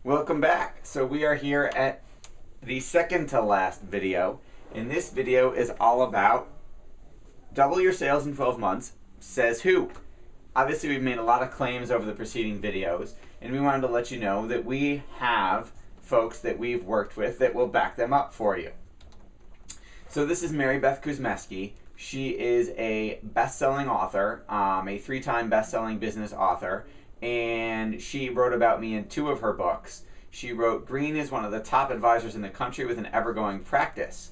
Welcome back. So we are here at the second to last video, and this video is all about double your sales in 12 months, says who? Obviously we've made a lot of claims over the preceding videos, and we wanted to let you know that we have folks that we've worked with that will back them up for you. So this is Mary Beth Kuzmeski. She is a best-selling author, a three-time best-selling business author, and she wrote about me in 2 of her books. She wrote Greene is one of the top advisors in the country with an ever-going practice.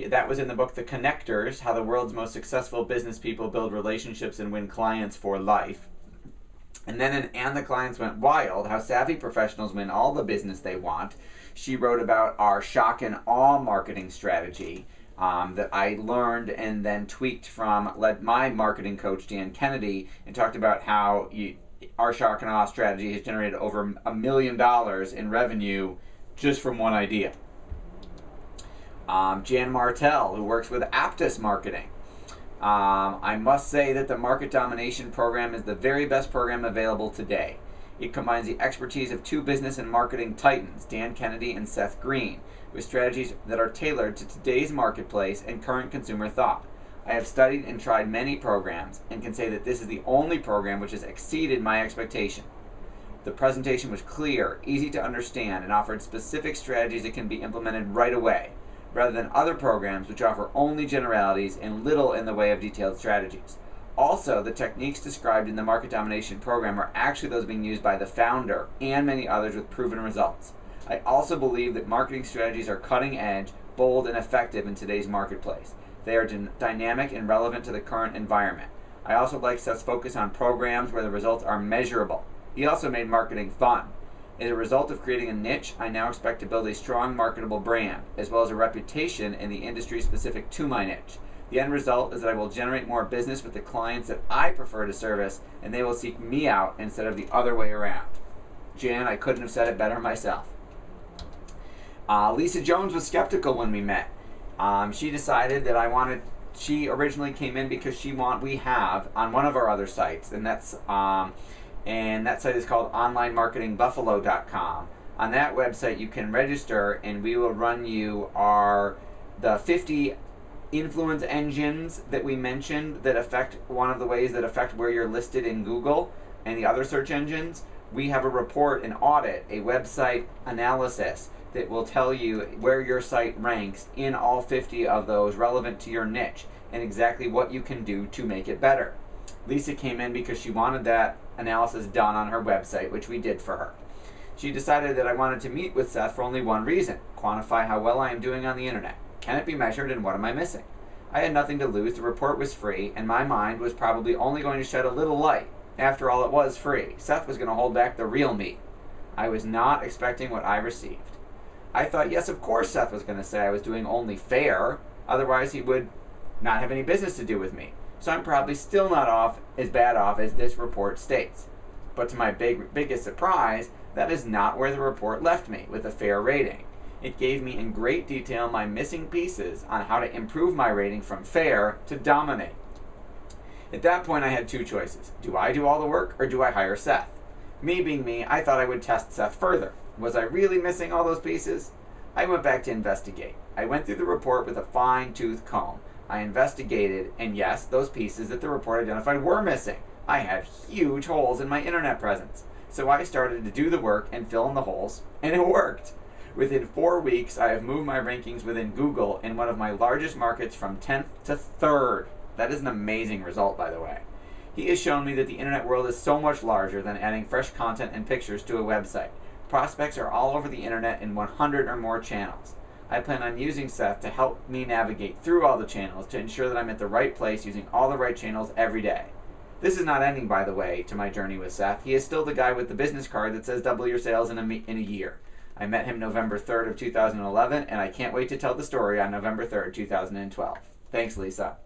That was in the book The Connectors, How the World's Most Successful Business People Build Relationships and Win Clients for Life. And then in And the Clients Went Wild, How Savvy Professionals Win All the Business They Want, she wrote about our shock and awe marketing strategy that I learned and then tweaked from my marketing coach, Dan Kennedy, and talked about how our shock and awe strategy has generated over $1 million in revenue just from one idea. Jan Martell, who works with Aptus Marketing. I must say that the Market Domination Program is the very best program available today. It combines the expertise of 2 business and marketing titans, Dan Kennedy and Seth Greene, with strategies that are tailored to today's marketplace and current consumer thought. I have studied and tried many programs and can say that this is the only program which has exceeded my expectation. The presentation was clear, easy to understand, and offered specific strategies that can be implemented right away, rather than other programs which offer only generalities and little in the way of detailed strategies. Also, the techniques described in the Market Domination Program are actually those being used by the founder and many others with proven results. I also believe that marketing strategies are cutting edge, bold, and effective in today's marketplace. They are dynamic and relevant to the current environment. I also like Seth's focus on programs where the results are measurable. He also made marketing fun. As a result of creating a niche, I now expect to build a strong marketable brand, as well as a reputation in the industry specific to my niche. The end result is that I will generate more business with the clients that I prefer to service, and they will seek me out instead of the other way around. Jan, I couldn't have said it better myself. Lisa Jones was skeptical when we met. She decided that she originally came in because we have on one of our other sites, and that site is called onlinemarketingbuffalo.com. On that website you can register and we will run you the 50 influence engines that we mentioned that affect one of the ways that affect where you're listed in Google and the other search engines. We have a report, an audit, a website analysis that will tell you where your site ranks in all 50 of those relevant to your niche and exactly what you can do to make it better. Lisa came in because she wanted that analysis done on her website, which we did for her. She decided that I wanted to meet with Seth for only one reason: quantify how well I am doing on the internet. Can it be measured, and what am I missing? I had nothing to lose, the report was free, and my mind was probably only going to shed a little light. After all, it was free. Seth was going to hold back the real me. I was not expecting what I received. I thought, yes, of course Seth was going to say I was doing only fair, otherwise he would not have any business to do with me. So I'm probably still not as bad off as this report states. But to my biggest surprise, that is not where the report left me, with a fair rating. It gave me in great detail my missing pieces on how to improve my rating from fair to dominate. At that point I had 2 choices. Do I do all the work, or do I hire Seth? Me being me, I thought I would test Seth further. Was I really missing all those pieces? I went back to investigate. I went through the report with a fine-tooth comb. I investigated, and yes, those pieces that the report identified were missing. I had huge holes in my internet presence. So I started to do the work and fill in the holes, and it worked. Within 4 weeks, I have moved my rankings within Google in one of my largest markets from 10th to 3rd. That is an amazing result, by the way. He has shown me that the internet world is so much larger than adding fresh content and pictures to a website. Prospects are all over the internet in 100 or more channels. I plan on using Seth to help me navigate through all the channels to ensure that I'm at the right place using all the right channels every day. This is not ending, by the way, to my journey with Seth. He is still the guy with the business card that says double your sales in a year. I met him November 3rd of 2011, and I can't wait to tell the story on November 3rd, 2012. Thanks, Lisa.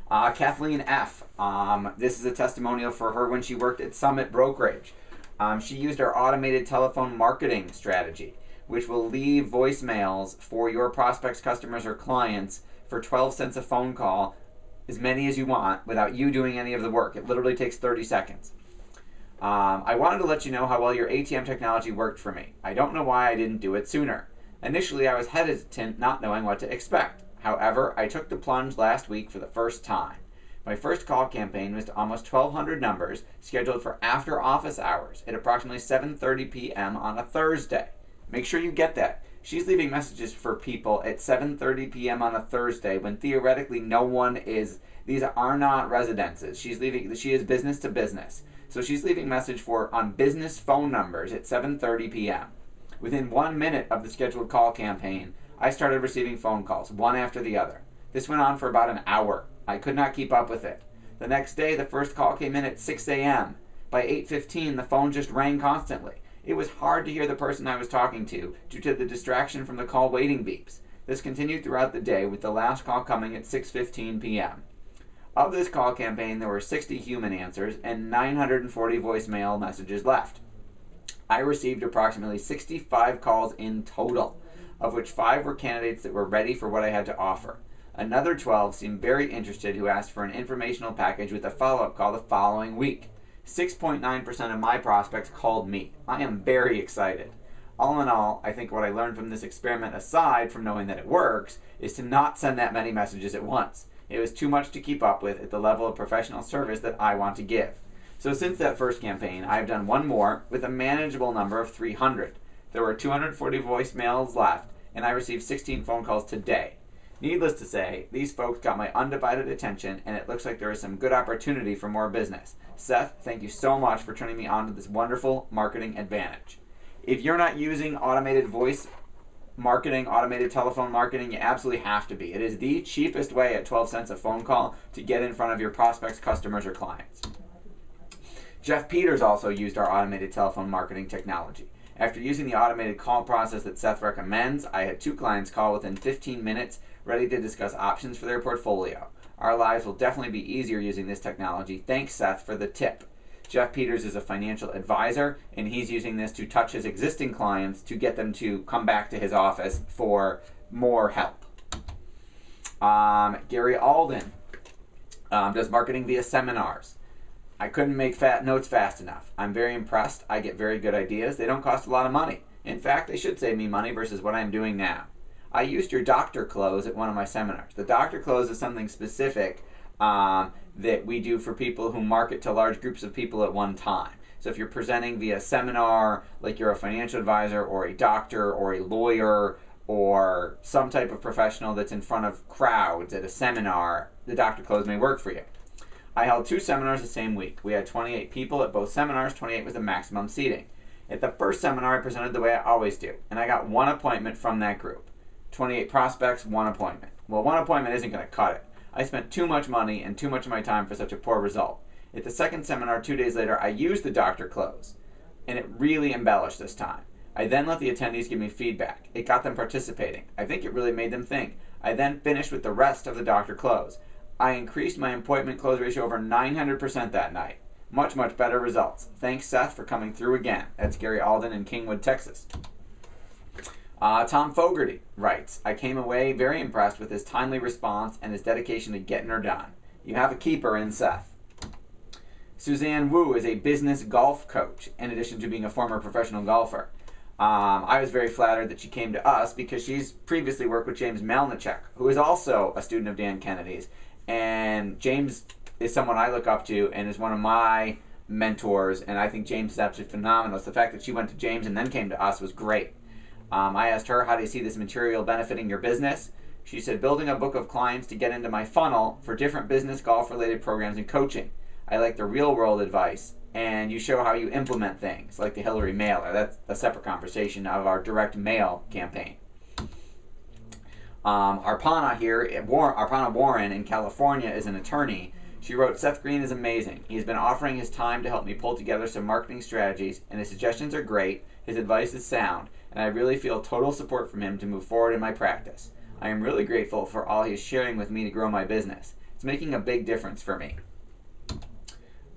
Kathleen F. This is a testimonial for her when she worked at Summit Brokerage. She used our automated telephone marketing strategy, which will leave voicemails for your prospects, customers, or clients for 12 cents a phone call, as many as you want, without you doing any of the work. It literally takes 30 seconds. I wanted to let you know how well your ATM technology worked for me. I don't know why I didn't do it sooner. Initially, I was hesitant, not knowing what to expect. However, I took the plunge last week for the first time. My first call campaign was to almost 1,200 numbers scheduled for after office hours at approximately 7:30 p.m. on a Thursday. Make sure you get that. She's leaving messages for people at 7:30 p.m. on a Thursday when theoretically no one is. These are not residences. She is business to business. So she's leaving message on business phone numbers at 7:30 p.m. Within 1 minute of the scheduled call campaign, I started receiving phone calls, one after the other. This went on for about an hour. I could not keep up with it. The next day, the first call came in at 6 a.m. By 8:15, the phone just rang constantly. It was hard to hear the person I was talking to due to the distraction from the call waiting beeps. This continued throughout the day, with the last call coming at 6:15 p.m. Of this call campaign, there were 60 human answers and 940 voicemail messages left. I received approximately 65 calls in total, of which 5 were candidates that were ready for what I had to offer. Another 12 seemed very interested who asked for an informational package with a follow-up call the following week. 6.9% of my prospects called me. I am very excited. All in all, I think what I learned from this experiment, aside from knowing that it works, is to not send that many messages at once. It was too much to keep up with at the level of professional service that I want to give. So since that first campaign, I have done one more with a manageable number of 300. There were 240 voicemails left, and I received 16 phone calls today. Needless to say, these folks got my undivided attention, and it looks like there is some good opportunity for more business. Seth, thank you so much for turning me on to this wonderful marketing advantage. If you're not using automated voice marketing, automated telephone marketing, you absolutely have to be. It is the cheapest way at 12 cents a phone call to get in front of your prospects, customers, or clients. Jeff Peters also used our automated telephone marketing technology. After using the automated call process that Seth recommends, I had 2 clients call within 15 minutes, ready to discuss options for their portfolio. Our lives will definitely be easier using this technology. Thanks, Seth, for the tip. Jeff Peters is a financial advisor, and he's using this to touch his existing clients to get them to come back to his office for more help. Gary Alden does marketing via seminars. I couldn't make notes fast enough. I'm very impressed. I get very good ideas. They don't cost a lot of money. In fact, they should save me money versus what I'm doing now. I used your doctor close at one of my seminars. The doctor close is something specific that we do for people who market to large groups of people at one time. So if you're presenting via seminar, like you're a financial advisor or a doctor or a lawyer or some type of professional that's in front of crowds at a seminar, the doctor close may work for you. I held 2 seminars the same week. We had 28 people at both seminars. 28 was the maximum seating. At the first seminar, I presented the way I always do, and I got 1 appointment from that group. 28 prospects, 1 appointment. Well, 1 appointment isn't going to cut it. I spent too much money and too much of my time for such a poor result. At the second seminar 2 days later, I used the doctor close, and it really embellished this time. I then let the attendees give me feedback. It got them participating. I think it really made them think. I then finished with the rest of the doctor close. I increased my appointment close ratio over 900% that night. Much, much better results. Thanks, Seth, for coming through again. That's Gary Alden in Kingwood, Texas. Tom Fogarty writes, I came away very impressed with his timely response and his dedication to getting her done. You have a keeper in Seth. Suzanne Wu is a business golf coach, in addition to being a former professional golfer. I was very flattered that she came to us because she's previously worked with James Melnichuk, who is also a student of Dan Kennedy's. And James is someone I look up to and is one of my mentors, and I think James is absolutely phenomenal. So the fact that she went to James and then came to us was great. I asked her, how do you see this material benefiting your business? She said, building a book of clients to get into my funnel for different business golf-related programs and coaching. I like the real-world advice, and you show how you implement things, like the Hillary mailer. That's a separate conversation of our direct mail campaign. Arpana Warren in California is an attorney. She wrote, Seth Greene is amazing. He's been offering his time to help me pull together some marketing strategies, and his suggestions are great, his advice is sound, and I really feel total support from him to move forward in my practice. I am really grateful for all he is sharing with me to grow my business. It's making a big difference for me.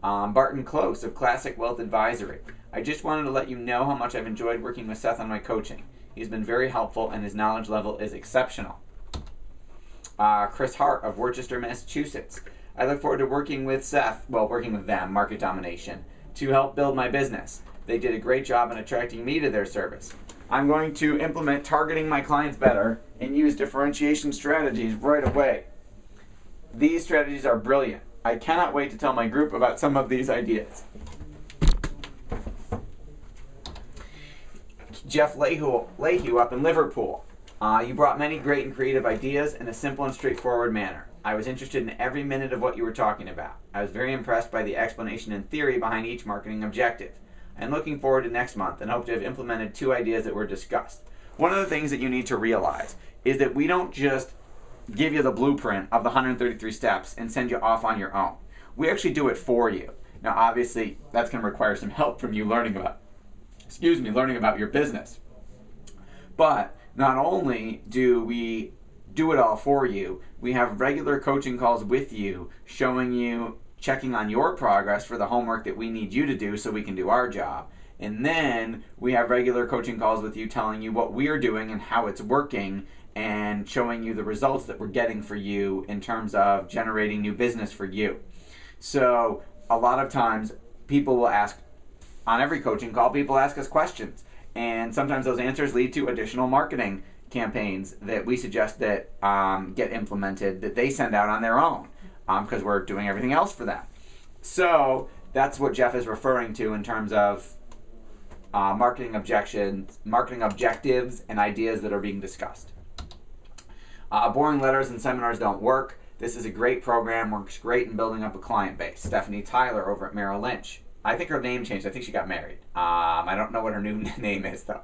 Barton Close of Classic Wealth Advisory. I just wanted to let you know how much I've enjoyed working with Seth on my coaching. He's been very helpful and his knowledge level is exceptional. Chris Hart of Worcester, Massachusetts. I look forward to working with Seth, working with them, Market Domination, to help build my business. They did a great job in attracting me to their service. I'm going to implement targeting my clients better and use differentiation strategies right away. These strategies are brilliant. I cannot wait to tell my group about some of these ideas. Jeff Lehue up in Liverpool. You brought many great and creative ideas in a simple and straightforward manner. I was interested in every minute of what you were talking about. I was very impressed by the explanation and theory behind each marketing objective. I'm looking forward to next month and hope to have implemented 2 ideas that were discussed. One of the things that you need to realize is that we don't just give you the blueprint of the 133 steps and send you off on your own. We actually do it for you. Now obviously that's going to require some help from you learning about your business. But not only do we do it all for you, we have regular coaching calls with you, showing you, checking on your progress for the homework that we need you to do so we can do our job. And then we have regular coaching calls with you telling you what we're doing and how it's working and showing you the results that we're getting for you in terms of generating new business for you. So a lot of times people will ask, on every coaching call, people ask us questions. And sometimes those answers lead to additional marketing campaigns that we suggest that get implemented, that they send out on their own, because we're doing everything else for them. So that's what Jeff is referring to in terms of marketing objectives, and ideas that are being discussed. Boring letters and seminars don't work. This is a great program, works great in building up a client base. Stephanie Tyler over at Merrill Lynch. I think her name changed. I think she got married. I don't know what her new name is, though.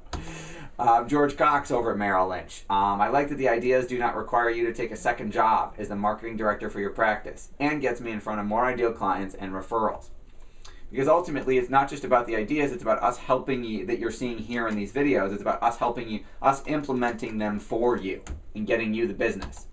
George Cox over at Merrill Lynch. I like that the ideas do not require you to take a second job as the marketing director for your practice, and gets me in front of more ideal clients and referrals. Because ultimately, it's not just about the ideas, it's about us helping you, that you're seeing here in these videos. It's about us helping you, us implementing them for you and getting you the business.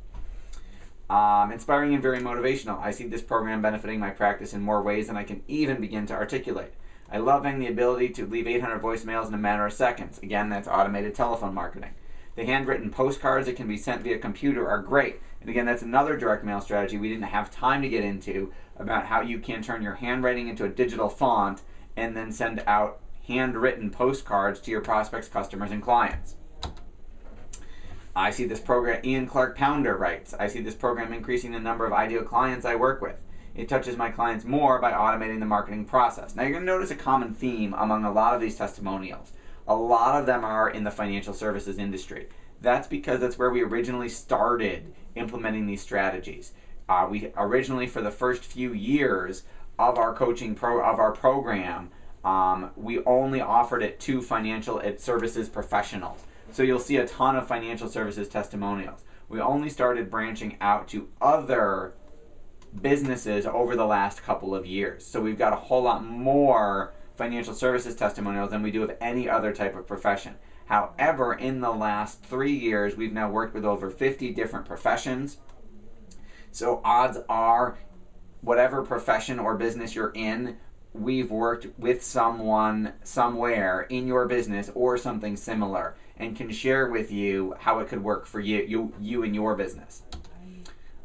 Inspiring and very motivational. I see this program benefiting my practice in more ways than I can even begin to articulate. I love having the ability to leave 800 voicemails in a matter of seconds. Again, that's automated telephone marketing. The handwritten postcards that can be sent via computer are great. And again, that's another direct mail strategy we didn't have time to get into, about how you can turn your handwriting into a digital font and then send out handwritten postcards to your prospects, customers, and clients. I see this program, Ian Clark Pounder writes, I see this program increasing the number of ideal clients I work with. It touches my clients more by automating the marketing process. Now you're going to notice a common theme among a lot of these testimonials. A lot of them are in the financial services industry. That's because that's where we originally started implementing these strategies. We originally, for the first few years of our program, we only offered it to financial services professionals. So you'll see a ton of financial services testimonials. We only started branching out to other businesses over the last couple of years. So we've got a whole lot more financial services testimonials than we do of any other type of profession. However, in the last 3 years, we've now worked with over 50 different professions. So odds are, whatever profession or business you're in, we've worked with someone somewhere in your business or something similar, and can share with you how it could work for you and your business.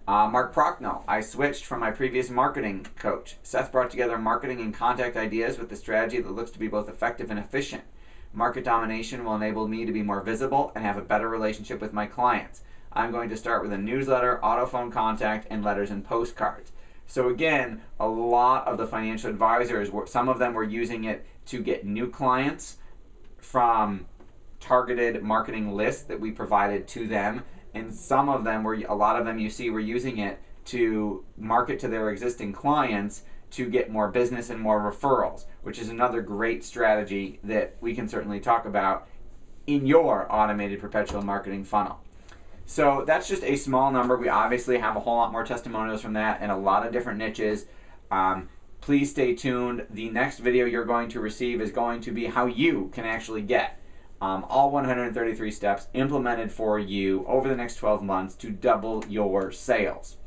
Mark Prochnow, I switched from my previous marketing coach. Seth brought together marketing and contact ideas with a strategy that looks to be both effective and efficient. Market domination will enable me to be more visible and have a better relationship with my clients. I'm going to start with a newsletter, autophone contact, and letters and postcards. So again, a lot of the financial advisors, some of them were using it to get new clients from targeted marketing lists that we provided to them, and some of them were, a lot of them you see were using it to market to their existing clients to get more business and more referrals, which is another great strategy that we can certainly talk about in your automated perpetual marketing funnel. So that's just a small number. We obviously have a whole lot more testimonials from that and a lot of different niches. Please stay tuned. The next video you're going to receive is going to be how you can actually get all 133 steps implemented for you over the next 12 months to double your sales.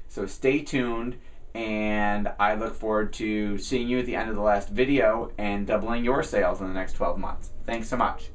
So stay tuned, and I look forward to seeing you at the end of the last video and doubling your sales in the next 12 months. Thanks so much.